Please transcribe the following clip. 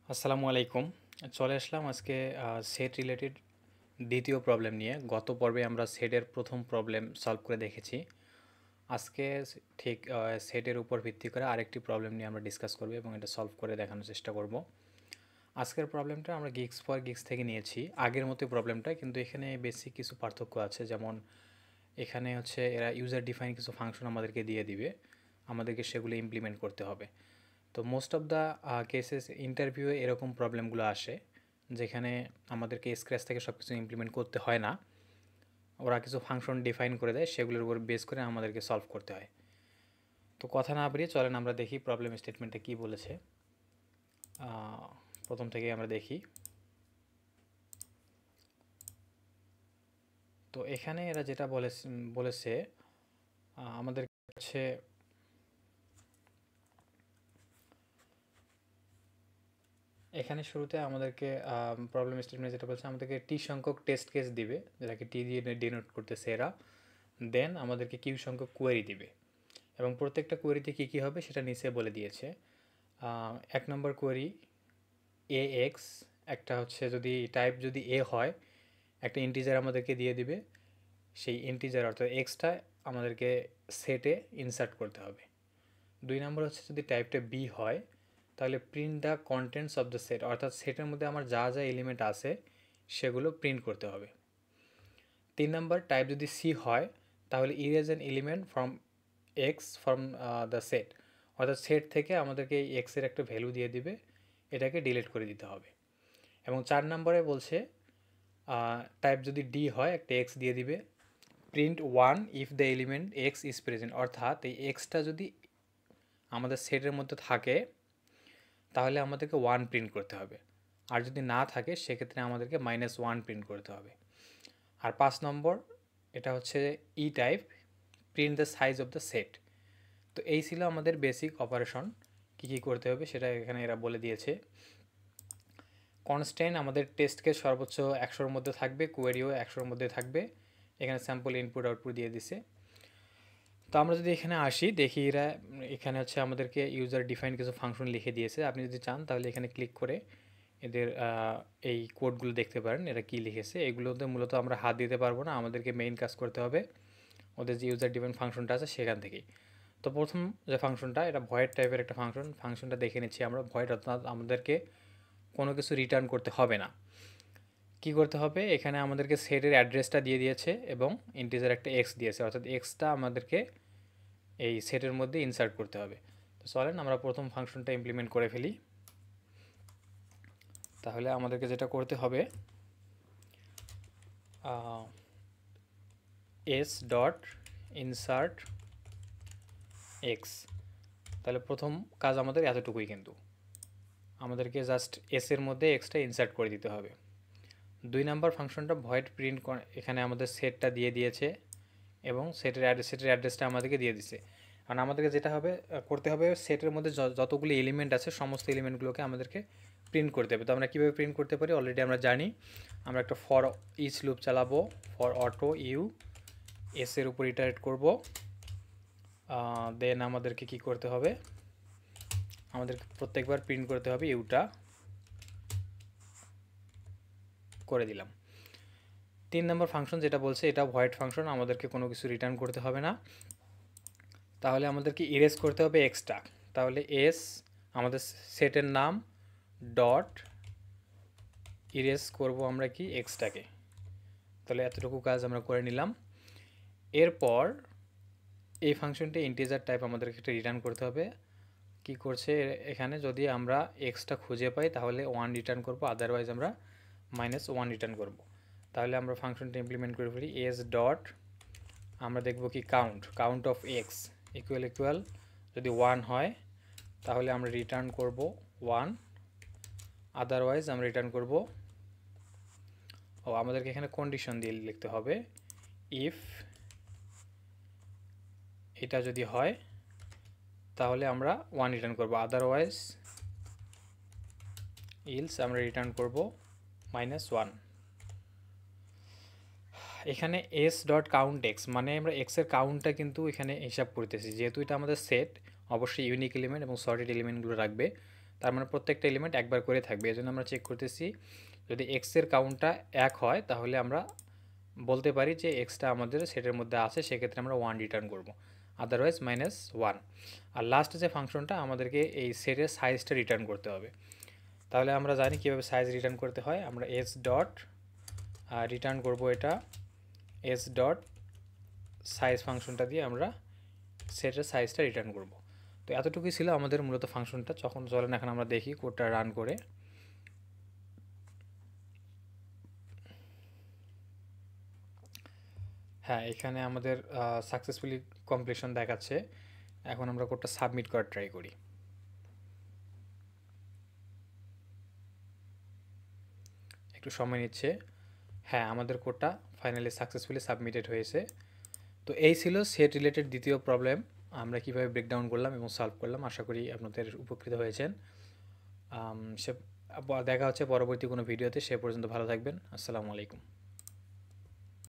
আসসালামু আলাইকুম। চলে আসলাম আজকে সেট রিলেটেড দ্বিতীয় প্রবলেম নিয়ে। গত পর্বে আমরা সেটের প্রথম প্রবলেম সলভ করে দেখেছি। আজকে ঠিক সেটের উপর ভিত্তি করে আরেকটি প্রবলেম নিয়ে আমরা ডিসকাস করব এবং এটা সলভ করে দেখানোর চেষ্টা করব। আজকের প্রবলেমটা আমরা গিগস ফর গিগস থেকে নিয়েছি, আগের মতোই প্রবলেমটা, কিন্তু এখানে বেসিক কিছু পার্থক্য আছে। যেমন এখানে হচ্ছে এরা ইউজার ডিফাইন কিছু ফাংশন আমাদেরকে দিয়ে দিবে, আমাদেরকে সেগুলো ইমপ্লিমেন্ট করতে হবে। তো মোস্ট অফ দ্য কেসেস ইন্টারভিউয়ে এরকম প্রবলেমগুলো আসে যেখানে আমাদেরকে স্ক্র্যাচ থেকে সব কিছু ইমপ্লিমেন্ট করতে হয় না, ওরা কিছু ফাংশন ডিফাইন করে দেয়, সেগুলোর উপর বেস করে আমাদেরকে সলভ করতে হয়। তো কথা না বাড়িয়ে চলেন আমরা দেখি প্রবলেম স্টেটমেন্টে কী বলেছে। প্রথম থেকেই আমরা দেখি। তো এখানে এরা যেটা বলেছে আমাদের হচ্ছে এখানে শুরুতে আমাদেরকে প্রবলেম স্টেটমেন্ট যেটা বলছে আমাদেরকে টি সংখ্যক টেস্ট কেস দিবে, যেটাকে টি দিয়ে ডিনোট করতেছে এরা। দেন আমাদেরকে কিউ সংখ্যক কোয়েরি দিবে এবং প্রত্যেকটা কোয়েরিতে কী কী হবে সেটা নিচে বলে দিয়েছে। এক নম্বর কোয়েরি এ এক্স, একটা হচ্ছে যদি টাইপ যদি এ হয় একটা ইন্টিজার আমাদেরকে দিয়ে দিবে, সেই ইন্টিজার অর্থাৎ এক্সটা আমাদেরকে সেটে ইনসার্ট করতে হবে। দুই নম্বর হচ্ছে যদি টাইপটা বি হয় তাহলে print the contents of the set, অর্থাৎ সেটের মধ্যে আমার যা যা এলিমেন্ট আছে সেগুলো প্রিন্ট করতে হবে। তিন নম্বর টাইপ যদি সি হয় তাহলে erase an element from x from the set, অর্থাৎ সেট থেকে আমাদেরকে এই এক্সের একটা ভ্যালু দিয়ে দিবে, এটাকে ডিলিট করে দিতে হবে। এবং চার নম্বরে বলছে টাইপ যদি ডি হয় একটা এক্স দিয়ে দিবে, print one if the element x is present, অর্থাৎ এই এক্সটা যদি আমাদের সেটের মধ্যে থাকে তাহলে আমাদেরকে ওয়ান প্রিন্ট করতে হবে, আর যদি না থাকে সেক্ষেত্রে আমাদেরকে -1 প্রিন্ট করতে হবে। আর 5 নম্বর এটা হচ্ছে E type, print the size of the set. তো এই ছিল আমাদের বেসিক অপারেশন, কী কী করতে হবে সেটা এখানে এরা বলে দিয়েছে। কনস্ট্যান্ট আমাদের টেস্ট কেস সর্বোচ্চ 100-র মধ্যে থাকবে, কোয়েরিও 100-র মধ্যে থাকবে। এখানে স্যাম্পল ইনপুট আউটপুট দিয়ে দিছে। তো আমরা যদি এখানে আসি দেখি এরা এখানে হচ্ছে আমাদেরকে ইউজার ডিফাইন কিছু ফাংশন লিখে দিয়েছে। আপনি যদি চান তাহলে এখানে ক্লিক করে এদের এই কোডগুলো দেখতে পারেন এরা কী লিখেছে। এগুলোতে মূলত আমরা হাত দিতে পারবো না, আমাদেরকে মেইন কাজ করতে হবে ওদের যে ইউজার ডিফাইন ফাংশনটা আছে সেখান থেকেই। তো প্রথম যে ফাংশনটা এটা ভয়েড টাইপের একটা ফাংশনটা দেখে নিচ্ছি আমরা। ভয়েড অর্থাৎ আমাদেরকে কোনো কিছু রিটার্ন করতে হবে না। কি করতে হবে, এখানে আমাদেরকে সেটের অ্যাড্রেসটা দিয়ে দিয়েছে এবং ইন্টিজার একটা এক্স দিয়েছে, অর্থাৎ এক্সটা আমাদেরকে এই সেটের মধ্যে ইনসার্ট করতে হবে। তো চলেন আমরা প্রথম ফাংশনটা ইমপ্লিমেন্ট করে ফেলি। তাহলে আমাদেরকে যেটা করতে হবে এস ডট ইনসার্ট এক্স, তাহলে প্রথম কাজ আমাদের এতটুকুই, কিন্তু আমাদেরকে জাস্ট এসের মধ্যে এক্সটা ইনসার্ট করে দিতে হবে। দুই নাম্বার ফাংশনটা ভয়েড প্রিন্ট, এখানে আমাদের সেটটা দিয়ে দিয়েছে এবং সেটের অ্যাড্রেসটা আমাদেরকে দিয়ে দিছে। কারণ আমাদেরকে যেটা হবে করতে হবে সেটের মধ্যে যতগুলি এলিমেন্ট আছে সমস্ত এলিমেন্টগুলোকে আমাদেরকে প্রিন্ট করতে হবে। তো আমরা কীভাবে প্রিন্ট করতে পারি অলরেডি আমরা জানি। আমরা একটা ফর ইচ লুপ চালাবো, ফর অটো ইউ এসের উপর ইটারেট করব। দেন আমাদেরকে কি করতে হবে, আমাদেরকে প্রত্যেকবার প্রিন্ট করতে হবে ইউটা, করে দিলাম। তিন নম্বর ফাংশন যেটা বলছে এটা ভয়েড ফাংশন, আমাদেরকে কোনো কিছু রিটার্ন করতে হবে না। তাহলে আমাদেরকে ইরেজ করতে হবে এক্সটা, তাহলে এস আমাদের সেটের নাম ডট ইরেজ করব আমরা কি এক্সটাকে। তাহলে এতটুকু কাজ আমরা করে নিলাম। এরপর এই ফাংশনটি ইন্টিজার টাইপ আমাদেরকে একটা রিটার্ন করতে হবে। কি করছে এখানে, যদি আমরা এক্সটা খুঁজে পাই তাহলে 1 রিটার্ন করব, আদারওয়াইজ আমরা -1 রিটার্ন করব। তাহলে আমরা ফাংশনটা ইমপ্লিমেন্ট করে ফেলি এস ডট, আমরা দেখব কি কাউন্ট অফ এক্স ইকুয়াল যদি 1 হয় তাহলে আমরা রিটার্ন করব 1, আদারওয়াইজ আমরা রিটার্ন করব, আমাদেরকে এখানে কন্ডিশন দিয়ে লিখতে হবে ইফ এটা যদি হয় তাহলে আমরা 1 রিটার্ন করব, আদারওয়াইজ ইলস আমরা রিটার্ন করব -1। এখানে এস ডট কাউন্ট এক্স মানে আমরা এক্সের কাউন্টটা কিন্তু এখানে হিসাব করতেছি, যেহেতু এটা আমাদের সেট অবশ্যই ইউনিক এলিমেন্ট এবং সর্টেড এলিমেন্টগুলো রাখবে। তার মানে প্রত্যেকটা এলিমেন্ট একবার করে থাকবে। এজন্য আমরা চেক করতেছি যদি এক্সের কাউন্টটা 1 হয় তাহলে আমরা বলতে পারি যে এক্সটা আমাদের সেটের মধ্যে আছে, সেক্ষেত্রে আমরা 1 রিটার্ন করব, আদারওয়াইজ -1। আর লাস্ট যে ফাংশনটা আমাদেরকে এই সেটের সাইজটা রিটার্ন করতে হবে। তাহলে আমরা জানি কীভাবে সাইজ রিটার্ন করতে হয়। আমরা এস ডট রিটার্ন করব, এটা এস ডট সাইজ ফাংশনটা দিয়ে আমরা সেটের সাইজটা রিটার্ন করব। তো এতটুকুই ছিল আমাদের মূলত ফাংশনটা। যখন চলেন এখন আমরা দেখি কোডটা রান করে। হ্যাঁ, এখানে আমাদের সাকসেসফুলি কমপ্লিশন দেখাচ্ছে। এখন আমরা কোডটা সাবমিট করার ট্রাই করি। একটু সময় নিচ্ছে। হ্যাঁ, আমাদের কোডটা ফাইনালি সাকসেসফুলি সাবমিটেড হয়েছে। তো এই ছিল সেট রিলেটেড দ্বিতীয় প্রবলেম, আমরা কিভাবে ব্রেকডাউন করলাম এবং সলভ করলাম। আশা করি আপনাদের উপকৃত হয়েছেন। সে দেখা হচ্ছে পরবর্তী কোনো ভিডিওতে। সে পর্যন্ত ভালো থাকবেন। আসসালামু আলাইকুম।